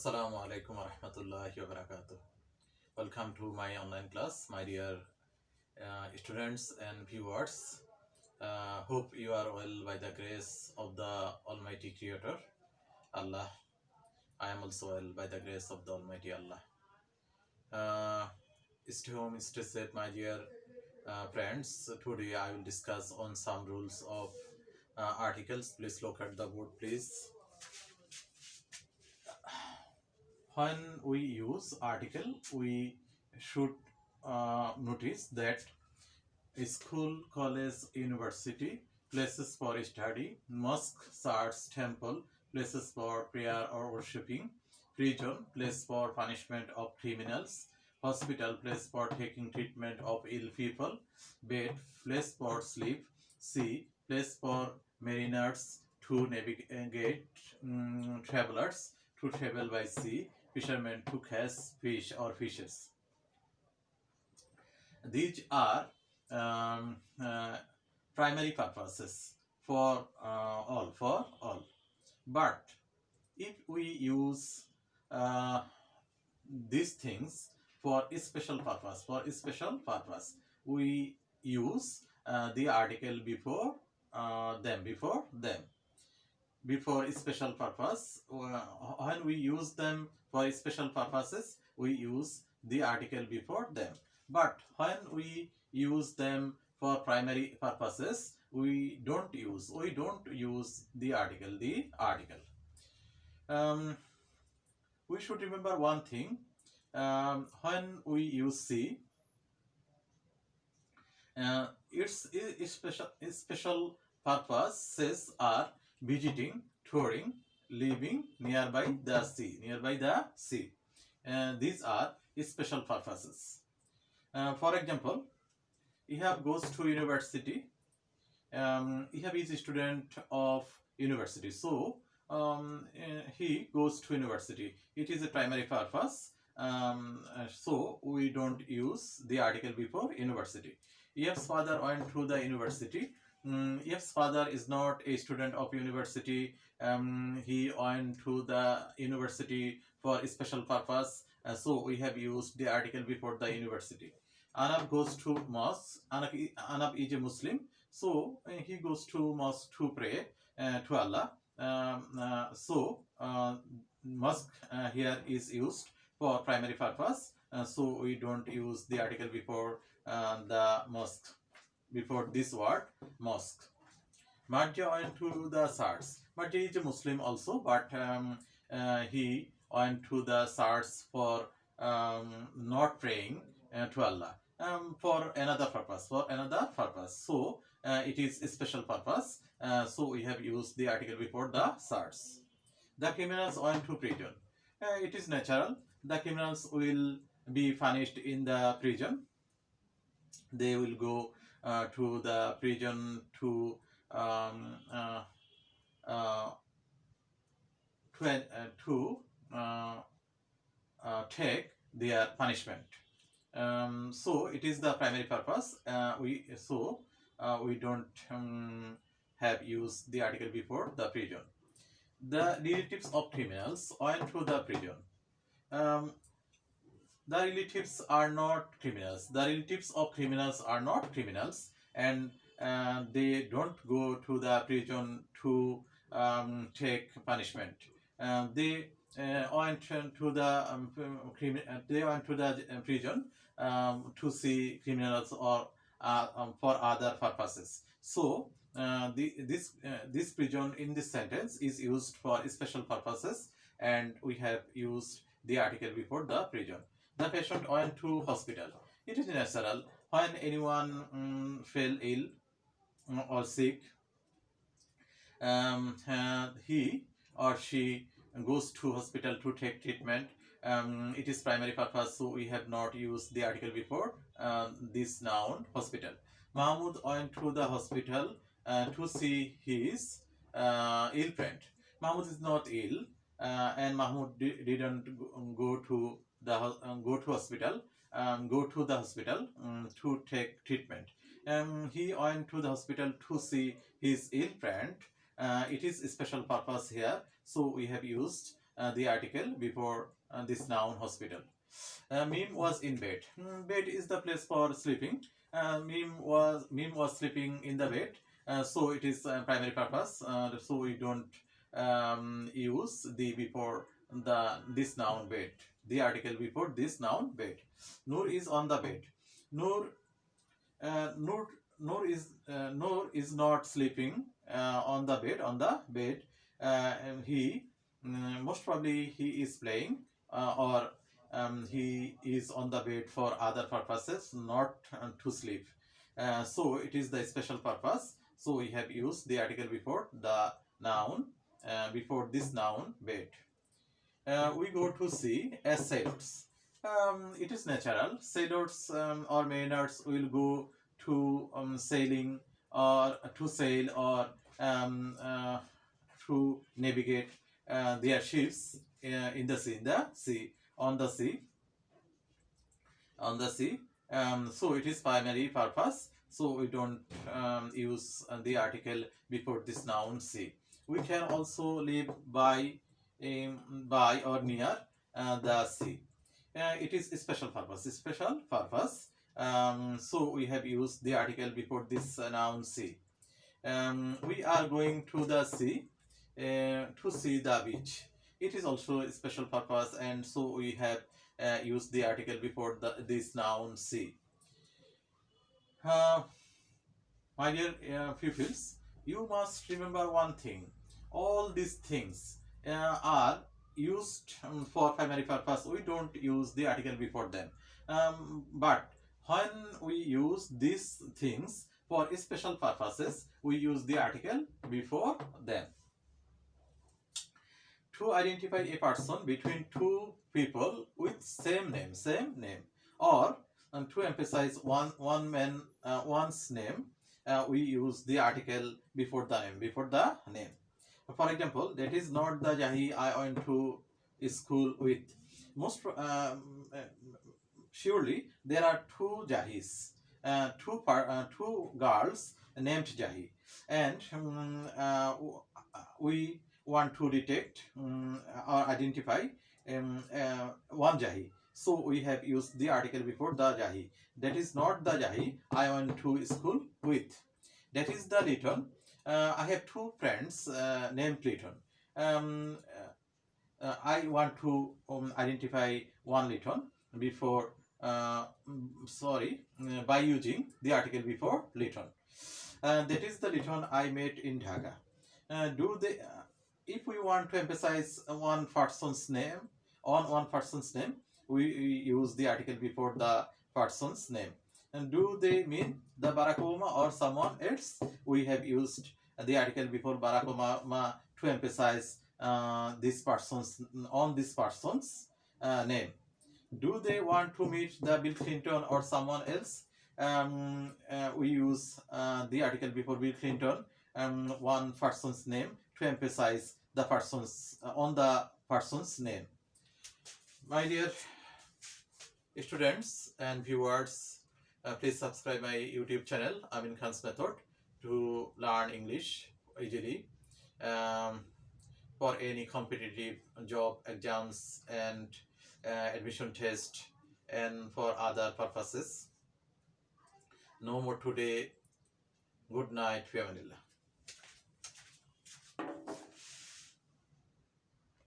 Assalamu alaikum wa rahmatullahi wa barakatuh. Welcome to my online class, my dear students and viewers. Hope you are well by the grace of the Almighty Creator, Allah. I am also well by the grace of the Almighty Allah. Stay home, stay safe, my dear friends. Today I will discuss on some rules of articles. Please look at the board, please. When we use article, we should notice that school, college, university, places for study, mosque, church, temple, places for prayer or worshipping, prison, place for punishment of criminals, hospital, place for taking treatment of ill people, bed, place for sleep, sea, place for mariners to navigate, travelers to travel by sea, fishermen to catch fish or fishes. These are um, uh, primary purposes for all. But if we use these things for a special purpose, we use the article before them. Before a special purpose, when we use them for special purposes, we use the article before them. But when we use them for primary purposes, we don't use the article. We should remember one thing. When we use see, its special purposes are visiting, touring, living nearby the sea. These are special purposes. For example, Ihab goes to university. Ihab is a student of university, so he goes to university. It is a primary purpose, so we don't use the article before university. Ihab's father went to the university. Ihab's father is not a student of university. He went to the university for a special purpose, so we have used the article before the university. Anab goes to mosque. Anab is a Muslim, so he goes to mosque to pray to Allah. Mosque here is used for primary purpose, so we don't use the article before the mosque, before this word mosque. Marja went to the church. Marja is a Muslim also, but he went to the church for not praying to Allah, for another purpose. So it is a special purpose. So we have used the article before the church. The criminals went to prison. It is natural. The criminals will be punished in the prison. They will go to the prison to take their punishment. So it is the primary purpose. We don't have used the article before the prison. The relatives of criminals went to the prison. The relatives are not criminals. The relatives of criminals are not criminals, and they don't go to the prison to take punishment. They went to the prison to see criminals or for other purposes. So this prison in this sentence is used for special purposes, and we have used the article before the prison. The patient went to hospital. It is natural when anyone fell ill or sick, he or she goes to hospital to take treatment. It is primary purpose, so we have not used the article before this noun hospital. Mahmoud went to the hospital to see his ill friend. Mahmoud is not ill, and Mahmoud didn't go to the hospital to take treatment. He went to the hospital to see his ill friend. It is a special purpose here, so we have used the article before this noun hospital. Mim was in bed. Bed is the place for sleeping. Mim was sleeping in the bed. So it is primary purpose. So we don't use the before this noun bed. The article before this noun bed. Noor is on the bed. Noor uh, Noor Noor is not sleeping on the bed. And he most probably he is playing, or he is on the bed for other purposes, not to sleep. So it is the special purpose. So we have used the article before the noun, before this noun bed. We go to see as sailors. It is natural. Sailors or mariners will go to sailing, or to sail, or to navigate their ships in the sea, on the sea, so it is primary purpose. So we don't use the article before this noun sea. We can also live by or near the sea. It is a special purpose. So we have used the article before this noun sea. We are going to the sea to see the beach. It is also a special purpose, and so we have used the article before this noun see. My dear pupils, you must remember one thing. All these things are used for primary purpose. We don't use the article before them. But when we use these things for special purposes, we use the article before them. To identify a person between two people with same name, or to emphasize one's name, we use the article before the name. For example, that is not the Jahi I went to school with. Most surely there are two Jahis, two girls named Jahi, and we want to detect or identify one Jahi. So we have used the article before the Jahi. That is not the Jahi I went to school with. That is the Liton. I have two friends named Liton. I want to identify one Liton before, by using the article before Liton. That is the Liton I met in Dhaka. If we want to emphasize one person's name, we use the article before the person's name. And do they mean the Barack Obama or someone else? We have used the article before Barack Obama to emphasize this person's name. Do they want to meet the Bill Clinton or someone else? We use the article before Bill Clinton, one person's name, to emphasize the person's name. My dear students and viewers, please subscribe my YouTube channel, Amin Khan's Method, to learn English easily for any competitive job exams and admission test, and for other purposes. No more today. Good night. Fi amanillah.